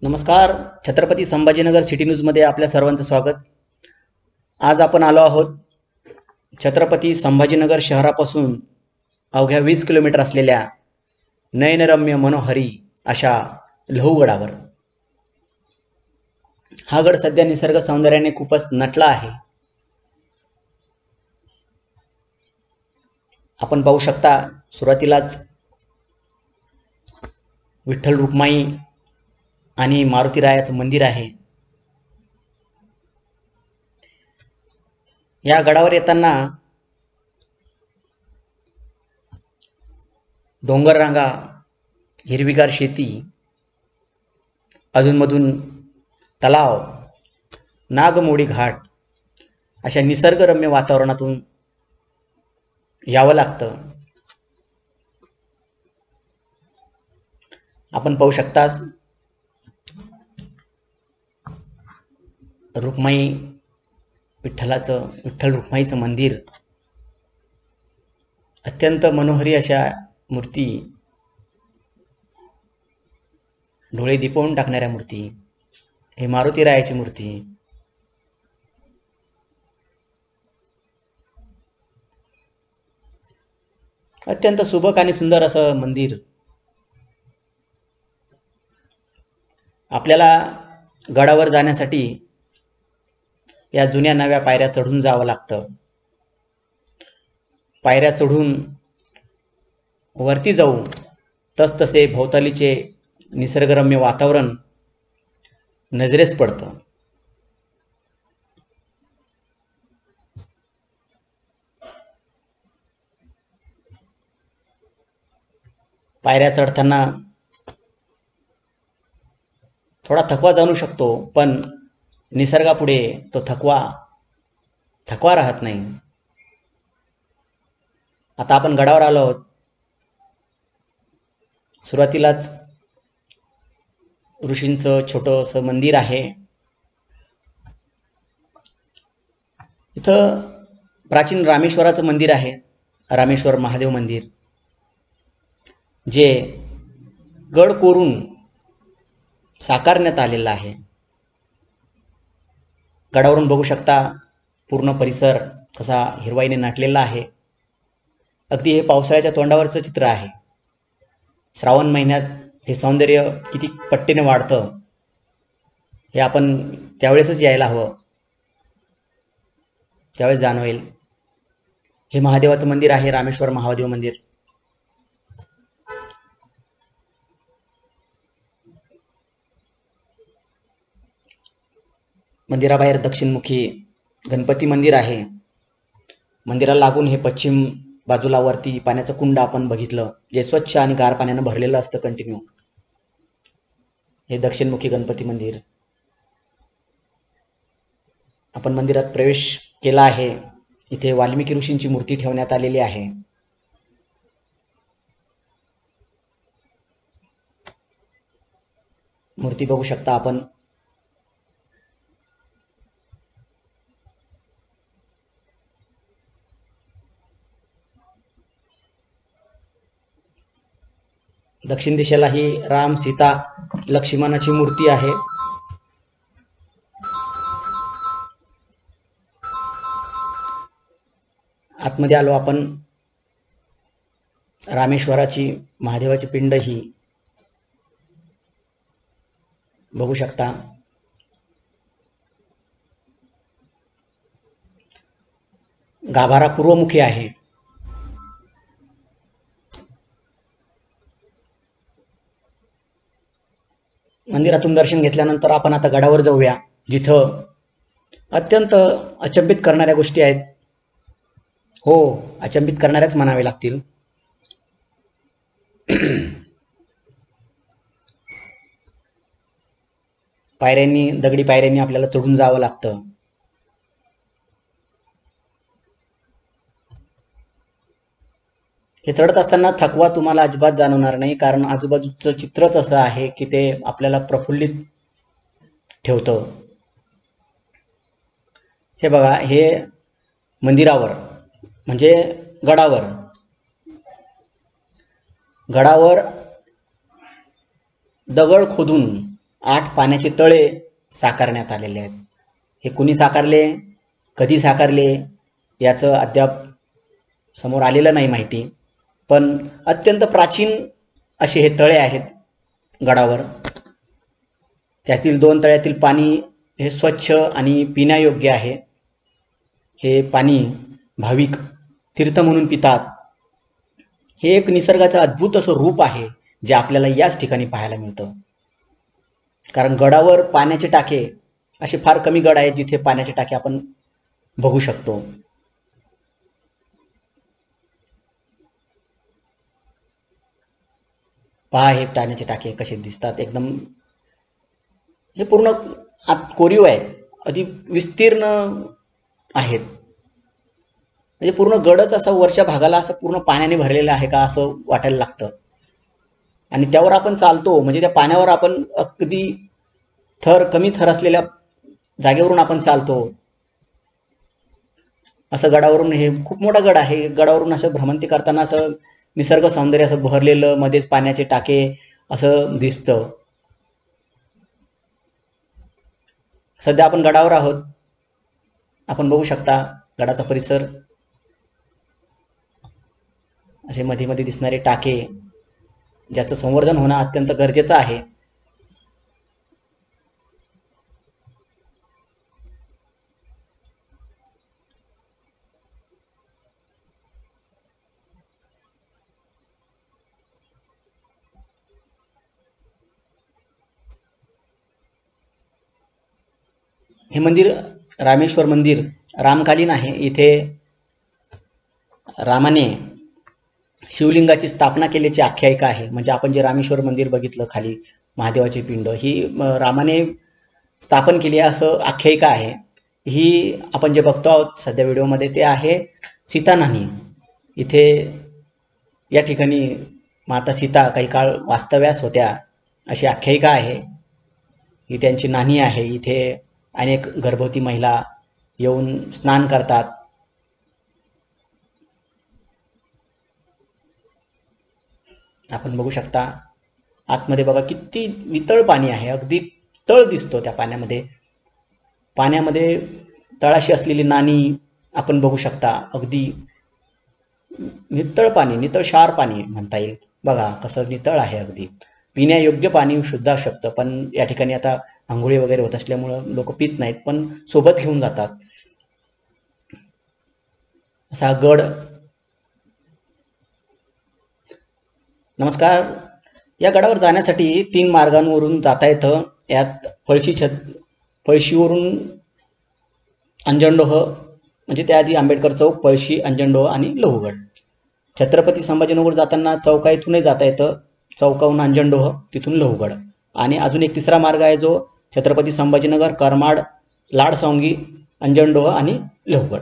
नमस्कार. छत्रपती संभाजीनगर सिटी न्यूजमध्ये आपल्या सर्वांचं स्वागत. आज आपण आलो आहोत छत्रपती संभाजीनगर शहरापासून अवघ्या 20 किलोमीटर असलेल्या नयनरम्य मनोहरी अशा लहुगडावर. हा गड सध्या निसर्ग सौंदर्याने खूपच नटला आहे. आपण पाहू शकता सुरुवातीलाच विठ्ठल रुक्माई आणि मारुतीरायाचं मंदिर आहे. या गडावर येताना डोंगर रांगा, हिरवीगार शेती, अधूनमधून तलाव, नागमोडी घाट अशा निसर्गरम्य वातावरणातून यावं लागतं. आपण पाहू शकता विठ्ठल रुक्माईचं मंदिर, अत्यंत मनोहरी अशा मूर्ती, डोळे दिपवून टाकणाऱ्या मूर्ती, हे मारुतीरायाची मूर्ती. अत्यंत सुबक आणि सुंदर असं मंदिर. आपल्याला गडावर जाण्यासाठी या जुन्या नव्या पायऱ्या चढून जावं लागतं. पायऱ्या चढून वरती जाऊ तसतसे भोवतालीचे निसर्गरम्य वातावरण नजरेस पडतं. पायऱ्या चढताना थोडा थकवा जाणू शकतो, पण निसर्गापुढे तो थकवा राहत नाही. आता आपण गडावर आलो आहोत. सुरुवातीलाच ऋषींचं छोटंसं मंदिर आहे. इथं प्राचीन रामेश्वराचं मंदिर आहे, रामेश्वर महादेव मंदिर, जे गड कोरून साकारण्यात आलेलं आहे. गडावरून बघू शकता पूर्ण परिसर कसा हिरवाईने नटलेला आहे. अगदी हे पावसाळ्याच्या तोंडावरचं चित्र आहे. श्रावण महिन्यात हे सौंदर्य किती पट्टीने वाढतं हे आपण त्यावेळेसच यायला हवं, त्यावेळेस जाणवेल. हे महादेवाचं मंदिर आहे, रामेश्वर महादेव मंदिर. मंदिराबाहेर दक्षिणमुखी गणपती मंदिर आहे. मंदिराला लागून हे पश्चिम बाजूला वरती पाण्याचं कुंड आपण बघितलं, जे स्वच्छ आणि गार पाण्यानं भरलेलं असतं कंटिन्यू. हे दक्षिणमुखी गणपती मंदिर. आपण मंदिरात प्रवेश केला आहे. इथे वाल्मिकी ऋषींची मूर्ती ठेवण्यात आलेली आहे. मूर्ती बघू शकता आपण. दक्षिण दिशेला ही राम, सीता, लक्ष्मणाची मूर्ती आहे. आतमध्ये आलो आपण. रामेश्वराची महादेवाची पिंड ही बघू शकता. गाभारा पूर्वमुखी आहे. मंदिरातून दर्शन घेतल्यानंतर आपण आता गडावर जाऊया, जिथं अत्यंत अचंबित करणाऱ्या गोष्टी आहेत. हो, अचंबित करणाऱ्याच म्हणावे लागतील. दगडी पायऱ्यांनी आपल्याला चढून जावं लागतं. हे चढत असताना थकवा तुम्हाला अजिबात जाणवणार नाही, कारण आजूबाजूचं चित्रच असं आहे की ते आपल्याला प्रफुल्लित ठेवतं. हे बघा, हे मंदिरावर म्हणजे गडावर दगड खोदून 8 पाण्याचे तळे साकारण्यात आलेले आहेत. हे कुणी साकारले, कधी साकारले याचं अद्याप समोर आलेलं नाही माहिती, पण अत्यंत प्राचीन असे हे तळे आहेत गडावर. त्यातील 2 तळ्यातील पाणी हे स्वच्छ आणि पिण्यायोग्य आहे. हे पाणी भाविक तीर्थ म्हणून पितात. हे एक निसर्गाचं अद्भुत असं रूप आहे जे आपल्याला याच ठिकाणी पाहायला मिळतं. कारण गडावर पाण्याचे टाके असे फार कमी गड आहेत जिथे पाण्याचे टाके आपण बघू शकतो. पहा हे पाण्याचे टाके कसे दिसतात. एकदम हे पूर्ण आत कोरीव आहे, अति विस्तीर्ण आहेत. म्हणजे पूर्ण गडच असं वरच्या भागाला असं पूर्ण पाण्याने भरलेलं आहे का असं वाटायला लागतं. आणि त्यावर आपण चालतो म्हणजे त्या पाण्यावर आपण अगदी कमी थर असलेल्या जागेवरून आपण चालतो. असं गडावरून, हे खूप मोठा गड आहे, गडावरून असं भ्रमंती करताना असं निसर्ग सौंदर्य असं बहरलेलं, मध्येच पाण्याचे टाके असं दिसतं. सध्या आपण गडावर आहोत. आपण बघू शकता गडाचा परिसर, असे मध्ये मध्ये दिसणारे टाके ज्याचं संवर्धन होणं अत्यंत गरजेचं आहे. हे मंदिर रामेश्वर मंदिर रामकालीन आहे. इथे रामाने शिवलिंगाची स्थापना केल्याची आख्यायिका आहे. म्हणजे आपण जे रामेश्वर मंदिर बघितलं खाली महादेवाची पिंड, ही रामाने स्थापन केली असं आख्यायिका आहे. ही आपण जे बघतो आहोत सध्या व्हिडिओमध्ये ते आहे सीता नाणी. इथे या ठिकाणी माता सीता काही काळ वास्तव्यास होत्या अशी आख्यायिका आहे. ही त्यांची नाणी आहे. इथे अनेक गर्भवती महिला येऊन स्नान करतात. आपण बघू शकता आतमध्ये बघा किती नितळ पाणी आहे. अगदी तळ दिसतो त्या पाण्यामध्ये. पाण्यामध्ये तळाशी असलेली नाणी आपण बघू शकता. अगदी नितळ पाणी, नितळ क्षार पाणी म्हणता येईल. बघा कसं नितळ आहे. अगदी पिण्यायोग्य पाणी शुद्ध असू शकतं, पण या ठिकाणी आता आंघोळी वगैरे होत असल्यामुळं लोक पित नाहीत, पण सोबत घेऊन जातात. असा गड. नमस्कार. या गडावर जाण्यासाठी 3 मार्गांवरून जाता येतं. यात पळशीवरून अंजनडोह, म्हणजे त्याआधी आंबेडकर चौक, पळशी, अंजनडोह आणि लहुगड. छत्रपती संभाजीनगर जाताना चौका इथूनही जाता येतं. चौकाहून अंजनडोह, तिथून लहुगड. आणि अजून एक तिसरा मार्ग आहे जो छत्रपती संभाजीनगर, करमाड, लाडसावंगी, अंजनडोह आणि लहुगड.